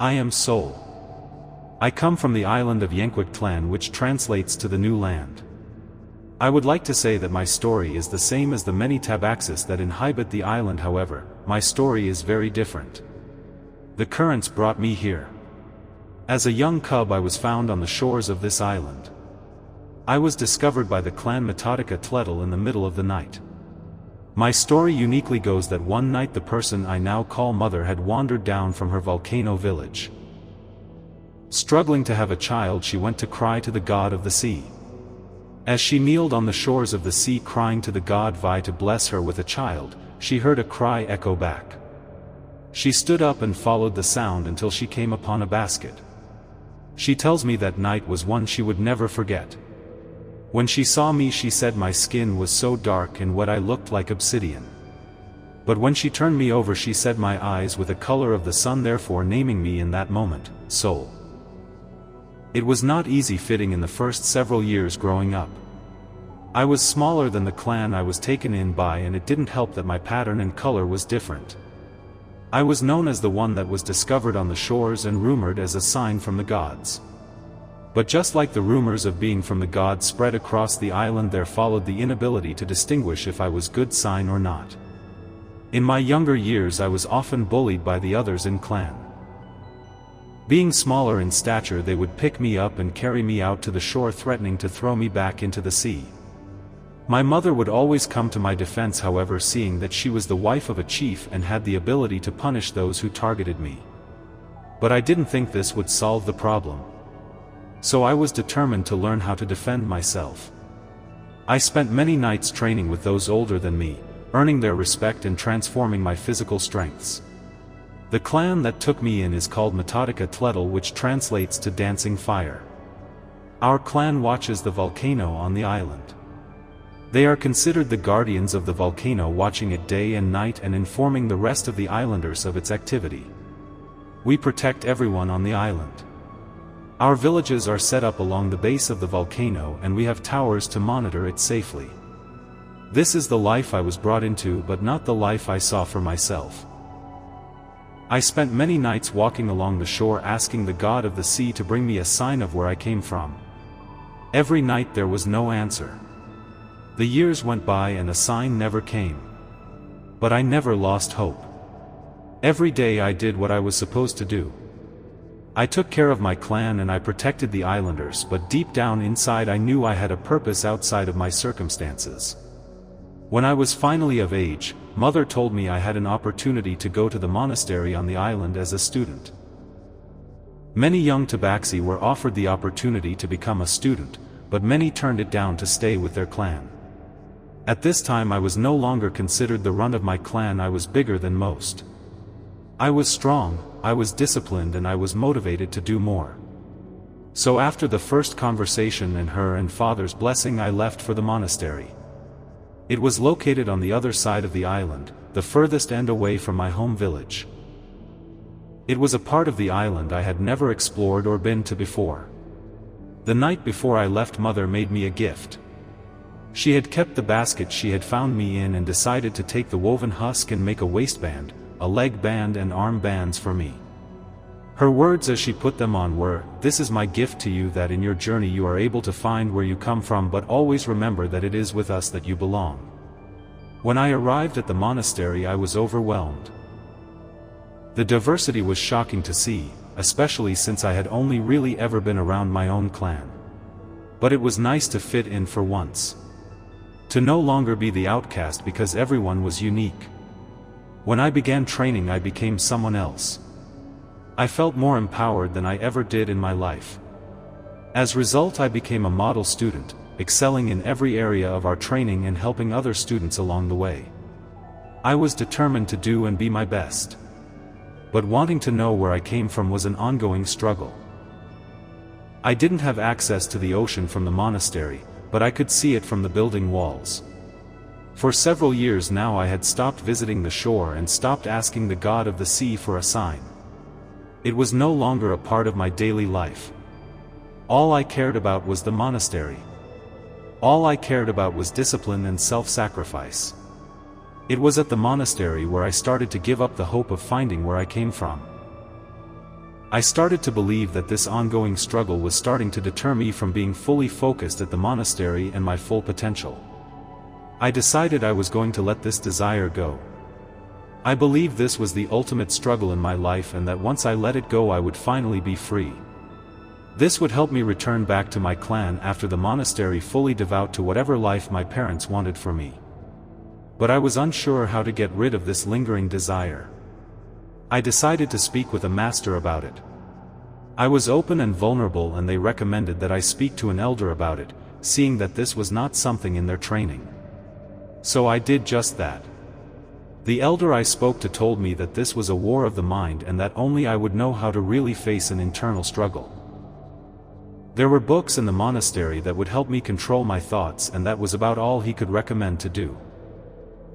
I am Sol. I come from the island of Yankwik clan, which translates to the new land. I would like to say that my story is the same as the many Tabaxis that inhabit the island. However, my story is very different. The currents brought me here. As a young cub I was found on the shores of this island. I was discovered by the clan Metodica Tletl in the middle of the night. My story uniquely goes that one night the person I now call mother had wandered down from her volcano village. Struggling to have a child, she went to cry to the god of the sea. As she kneeled on the shores of the sea crying to the god Vi to bless her with a child, she heard a cry echo back. She stood up and followed the sound until she came upon a basket. She tells me that night was one she would never forget. When she saw me, she said my skin was so dark and wet I looked like obsidian. But when she turned me over, she said my eyes were the color of the sun, therefore naming me in that moment, Sol. It was not easy fitting in the first several years growing up. I was smaller than the clan I was taken in by, and it didn't help that my pattern and color was different. I was known as the one that was discovered on the shores and rumored as a sign from the gods. But just like the rumors of being from the gods spread across the island, there followed the inability to distinguish if I was good sign or not. In my younger years I was often bullied by the others in clan. Being smaller in stature, they would pick me up and carry me out to the shore, threatening to throw me back into the sea. My mother would always come to my defense, however, seeing that she was the wife of a chief and had the ability to punish those who targeted me. But I didn't think this would solve the problem. So I was determined to learn how to defend myself. I spent many nights training with those older than me, earning their respect and transforming my physical strengths. The clan that took me in is called Metodica Tletl, which translates to dancing fire. Our clan watches the volcano on the island. They are considered the guardians of the volcano, watching it day and night and informing the rest of the islanders of its activity. We protect everyone on the island. Our villages are set up along the base of the volcano, and we have towers to monitor it safely. This is the life I was brought into, but not the life I saw for myself. I spent many nights walking along the shore, asking the god of the sea to bring me a sign of where I came from. Every night there was no answer. The years went by and a sign never came. But I never lost hope. Every day I did what I was supposed to do. I took care of my clan and I protected the islanders, but deep down inside I knew I had a purpose outside of my circumstances. When I was finally of age, Mother told me I had an opportunity to go to the monastery on the island as a student. Many young Tabaxi were offered the opportunity to become a student, but many turned it down to stay with their clan. At this time I was no longer considered the runt of my clan. I was bigger than most. I was strong, I was disciplined, and I was motivated to do more. So after the first conversation and her and father's blessing, I left for the monastery. It was located on the other side of the island, the furthest end away from my home village. It was a part of the island I had never explored or been to before. The night before I left, Mother made me a gift. She had kept the basket she had found me in and decided to take the woven husk and make a waistband, a leg band and arm bands for me. Her words as she put them on were, "This is my gift to you, that in your journey you are able to find where you come from, but always remember that it is with us that you belong." When I arrived at the monastery I was overwhelmed. The diversity was shocking to see, especially since I had only really ever been around my own clan. But it was nice to fit in for once. To no longer be the outcast because everyone was unique. When I began training I became someone else. I felt more empowered than I ever did in my life. As a result I became a model student, excelling in every area of our training and helping other students along the way. I was determined to do and be my best. But wanting to know where I came from was an ongoing struggle. I didn't have access to the ocean from the monastery, but I could see it from the building walls. For several years now I had stopped visiting the shore and stopped asking the god of the sea for a sign. It was no longer a part of my daily life. All I cared about was the monastery. All I cared about was discipline and self-sacrifice. It was at the monastery where I started to give up the hope of finding where I came from. I started to believe that this ongoing struggle was starting to deter me from being fully focused at the monastery and my full potential. I decided I was going to let this desire go. I believed this was the ultimate struggle in my life and that once I let it go I would finally be free. This would help me return back to my clan after the monastery, fully devout to whatever life my parents wanted for me. But I was unsure how to get rid of this lingering desire. I decided to speak with a master about it. I was open and vulnerable and they recommended that I speak to an elder about it, seeing that this was not something in their training. So I did just that. The elder I spoke to told me that this was a war of the mind and that only I would know how to really face an internal struggle. There were books in the monastery that would help me control my thoughts, and that was about all he could recommend to do.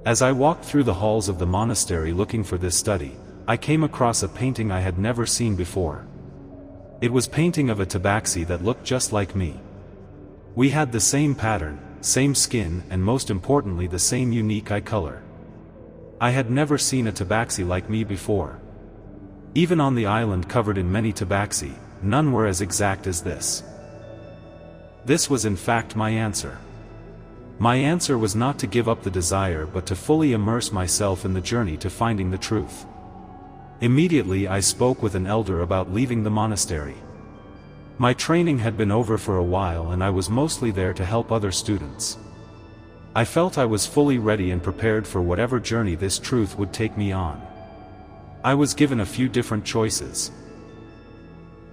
As I walked through the halls of the monastery looking for this study, I came across a painting I had never seen before. It was painting of a tabaxi that looked just like me. We had the same pattern, same skin, and most importantly the same unique eye color. I had never seen a tabaxi like me before. Even on the island covered in many tabaxi, none were as exact as this. This was in fact my answer. My answer was not to give up the desire but to fully immerse myself in the journey to finding the truth. Immediately I spoke with an elder about leaving the monastery. My training had been over for a while and I was mostly there to help other students. I felt I was fully ready and prepared for whatever journey this truth would take me on. I was given a few different choices.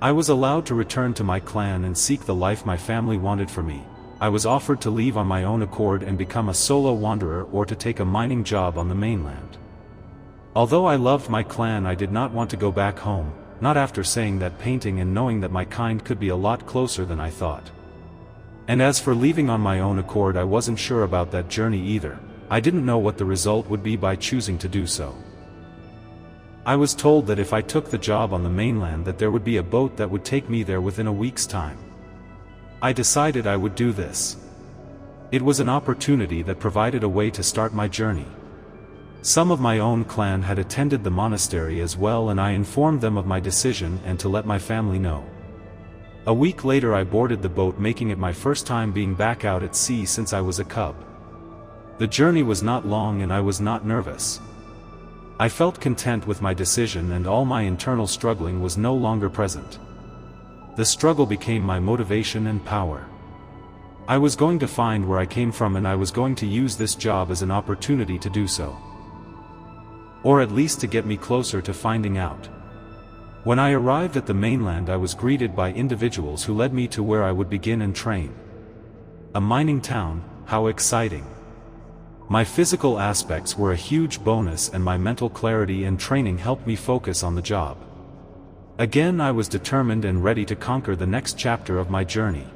I was allowed to return to my clan and seek the life my family wanted for me. I was offered to leave on my own accord and become a solo wanderer or to take a mining job on the mainland. Although I loved my clan, I did not want to go back home, not after saying that painting and knowing that my kind could be a lot closer than I thought. And as for leaving on my own accord, I wasn't sure about that journey either. I didn't know what the result would be by choosing to do so. I was told that if I took the job on the mainland that there would be a boat that would take me there within a week's time. I decided I would do this. It was an opportunity that provided a way to start my journey. Some of my own clan had attended the monastery as well and I informed them of my decision and to let my family know. A week later I boarded the boat, making it my first time being back out at sea since I was a cub. The journey was not long and I was not nervous. I felt content with my decision and all my internal struggling was no longer present. The struggle became my motivation and power. I was going to find where I came from and I was going to use this job as an opportunity to do so. Or at least to get me closer to finding out. When I arrived at the mainland I was greeted by individuals who led me to where I would begin and train. A mining town, how exciting. My physical aspects were a huge bonus and my mental clarity and training helped me focus on the job. Again I was determined and ready to conquer the next chapter of my journey.